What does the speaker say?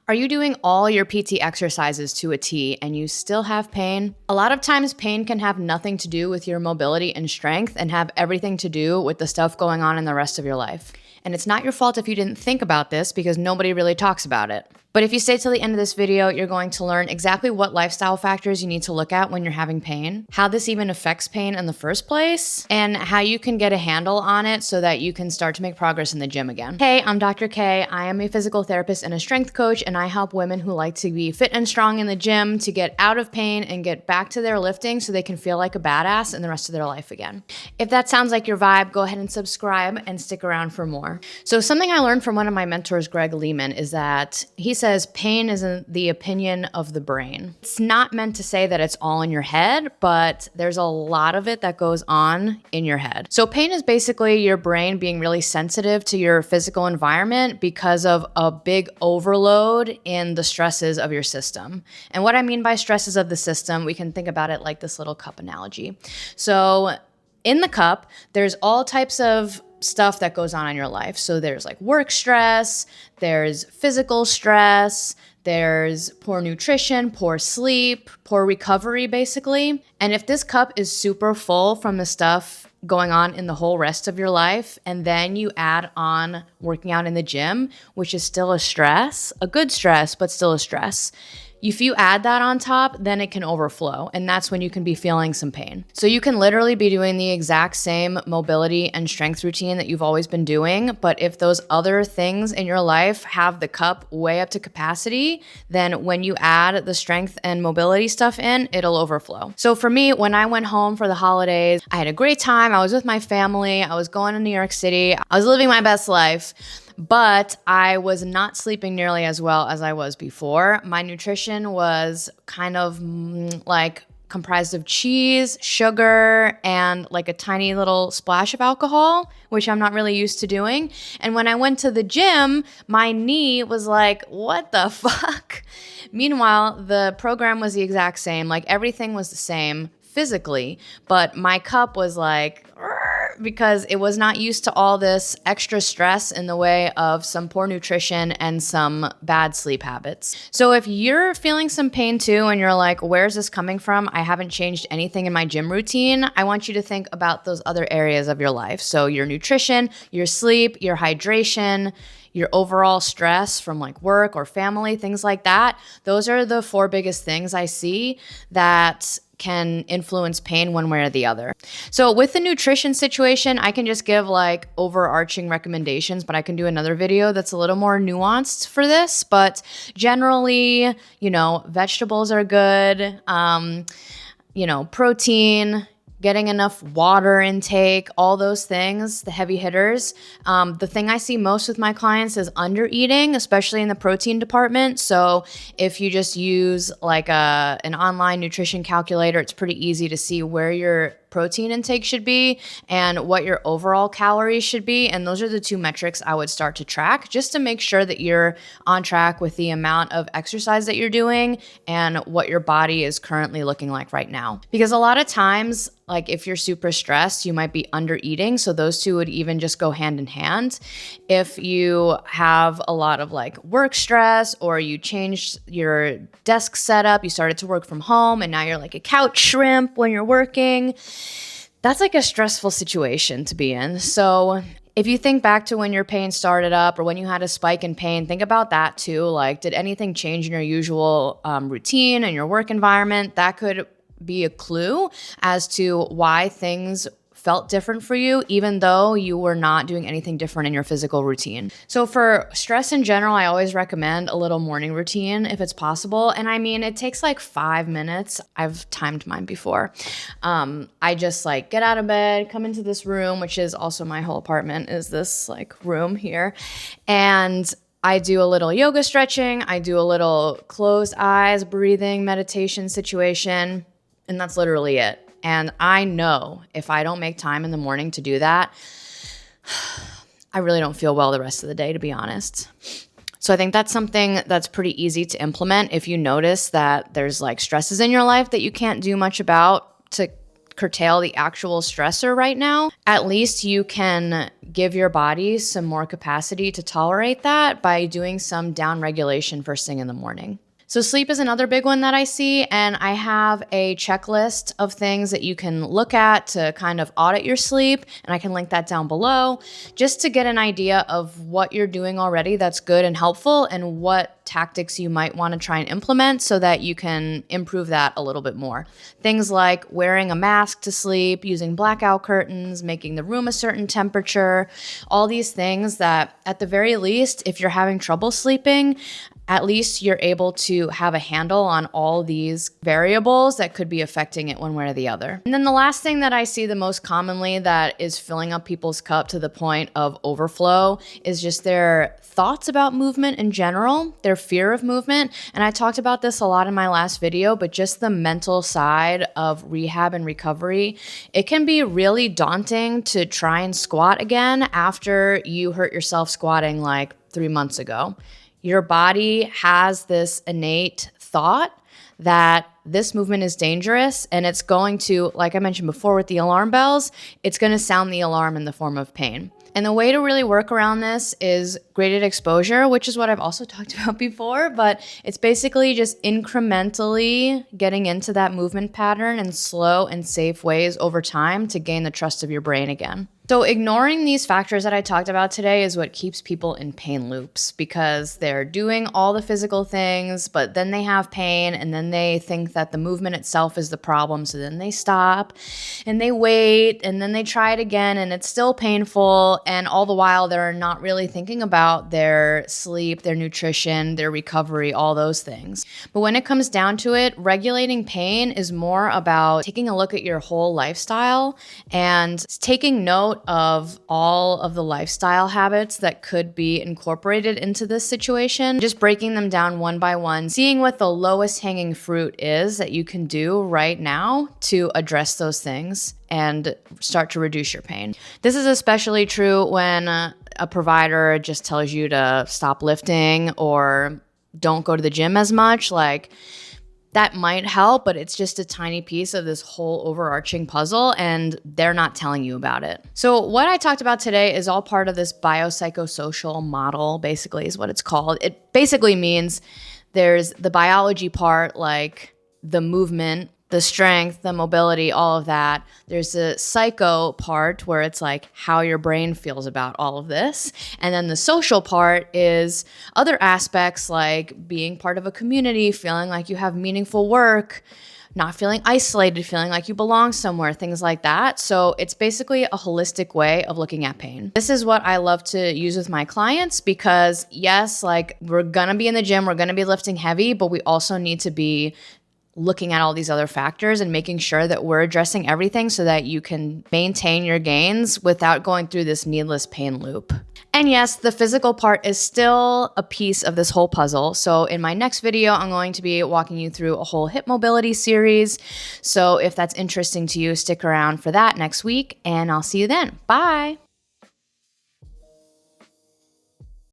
Are you doing all your PT exercises to a T and you still have pain? A lot of times pain can have nothing to do with your mobility and strength and have everything to do with the stuff going on in the rest of your life. And it's not your fault if you didn't think about this because nobody really talks about it. But if you stay till the end of this video, you're going to learn exactly what lifestyle factors you need to look at when you're having pain, how this even affects pain in the first place, and how you can get a handle on it so that you can start to make progress in the gym again. Hey, I'm Dr. K. I am a physical therapist and a strength coach, and I help women who like to be fit and strong in the gym to get out of pain and get back to their lifting so they can feel like a badass in the rest of their life again. If that sounds like your vibe, go ahead and subscribe and stick around for more. So something I learned from one of my mentors, Greg Lehman, is that he says pain is the opinion of the brain. It's not meant to say that it's all in your head, but there's a lot of it that goes on in your head. So pain is basically your brain being really sensitive to your physical environment because of a big overload in the stresses of your system. And what I mean by stresses of the system, we can think about it like this little cup analogy. So in the cup, there's all types of stuff that goes on in your life. So there's like work stress, there's physical stress, there's poor nutrition, poor sleep, poor recovery, basically. And if this cup is super full from the stuff going on in the whole rest of your life, and then you add on working out in the gym, which is still a stress, a good stress, but still a stress. If you add that on top, then it can overflow, and that's when you can be feeling some pain. So you can literally be doing the exact same mobility and strength routine that you've always been doing, but if those other things in your life have the cup way up to capacity, then when you add the strength and mobility stuff in, it'll overflow. So for me, when I went home for the holidays, I had a great time. I was with my family. I was going to New York City. I was living my best life. But I was not sleeping nearly as well as I was before. My nutrition was kind of like comprised of cheese, sugar, and like a tiny little splash of alcohol, which I'm not really used to doing. And when I went to the gym, my knee was like, what the fuck? Meanwhile, the program was the exact same. Like everything was the same physically, but my cup was like, because it was not used to all this extra stress in the way of some poor nutrition and some bad sleep habits. So if you're feeling some pain too and you're like, where's this coming from? I haven't changed anything in my gym routine. I want you to think about those other areas of your life. So your nutrition, your sleep, your hydration, your overall stress from like work or family, things like that. Those are the 4 biggest things I see that can influence pain one way or the other. So with the nutrition situation, I can just give like overarching recommendations, but I can do another video that's a little more nuanced for this. But generally, vegetables are good, protein, getting enough water intake, all those things, the heavy hitters. The thing I see most with my clients is under eating, especially in the protein department. So if you just use like an online nutrition calculator, it's pretty easy to see where your protein intake should be and what your overall calories should be. And those are the 2 metrics I would start to track just to make sure that you're on track with the amount of exercise that you're doing and what your body is currently looking like right now. Because a lot of times, like if you're super stressed, you might be under eating. So those 2 would even just go hand in hand. If you have a lot of like work stress or you changed your desk setup, you started to work from home and now you're like a couch shrimp when you're working, that's like a stressful situation to be in. So if you think back to when your pain started up or when you had a spike in pain, think about that too. Like, did anything change in your usual routine and your work environment? That could be a clue as to why things felt different for you, even though you were not doing anything different in your physical routine. So for stress in general, I always recommend a little morning routine if it's possible. And I mean, it takes like 5 minutes. I've timed mine before. I just like get out of bed, come into this room, which is also my whole apartment is this like room here. And I do a little yoga stretching. I do a little closed eyes, breathing, meditation situation. And that's literally it. And I know if I don't make time in the morning to do that, I really don't feel well the rest of the day, to be honest. So I think that's something that's pretty easy to implement if you notice that there's like stresses in your life that you can't do much about to curtail the actual stressor right now, at least you can give your body some more capacity to tolerate that by doing some down regulation first thing in the morning. So sleep is another big one that I see, and I have a checklist of things that you can look at to kind of audit your sleep, and I can link that down below just to get an idea of what you're doing already that's good and helpful and what tactics you might want to try and implement so that you can improve that a little bit more. Things like wearing a mask to sleep, using blackout curtains, making the room a certain temperature, all these things that at the very least, if you're having trouble sleeping, at least you're able to have a handle on all these variables that could be affecting it one way or the other. And then the last thing that I see the most commonly that is filling up people's cup to the point of overflow is just their thoughts about movement in general, their fear of movement. And I talked about this a lot in my last video, but just the mental side of rehab and recovery, it can be really daunting to try and squat again after you hurt yourself squatting like 3 months ago. Your body has this innate thought that this movement is dangerous, and it's going to, like I mentioned before with the alarm bells, it's going to sound the alarm in the form of pain. And the way to really work around this is graded exposure, which is what I've also talked about before, but it's basically just incrementally getting into that movement pattern in slow and safe ways over time to gain the trust of your brain again. So ignoring these factors that I talked about today is what keeps people in pain loops because they're doing all the physical things, but then they have pain and then they think that the movement itself is the problem. So then they stop and they wait and then they try it again and it's still painful. And all the while they're not really thinking about their sleep, their nutrition, their recovery, all those things. But when it comes down to it, regulating pain is more about taking a look at your whole lifestyle and taking note of all of the lifestyle habits that could be incorporated into this situation, just breaking them down one by one, seeing what the lowest hanging fruit is that you can do right now to address those things and start to reduce your pain. This is especially true when a provider just tells you to stop lifting or don't go to the gym as much. Like, that might help, but it's just a tiny piece of this whole overarching puzzle, and they're not telling you about it. So what I talked about today is all part of this biopsychosocial model, basically is what it's called. It basically means there's the biology part, like the movement, the strength, the mobility, all of that. There's the psycho part where it's like how your brain feels about all of this. And then the social part is other aspects like being part of a community, feeling like you have meaningful work, not feeling isolated, feeling like you belong somewhere, things like that. So it's basically a holistic way of looking at pain. This is what I love to use with my clients because yes, like we're gonna be in the gym, we're gonna be lifting heavy, but we also need to be looking at all these other factors and making sure that we're addressing everything so that you can maintain your gains without going through this needless pain loop. And yes, the physical part is still a piece of this whole puzzle. So in my next video, I'm going to be walking you through a whole hip mobility series. So if that's interesting to you, stick around for that next week and I'll see you then. Bye.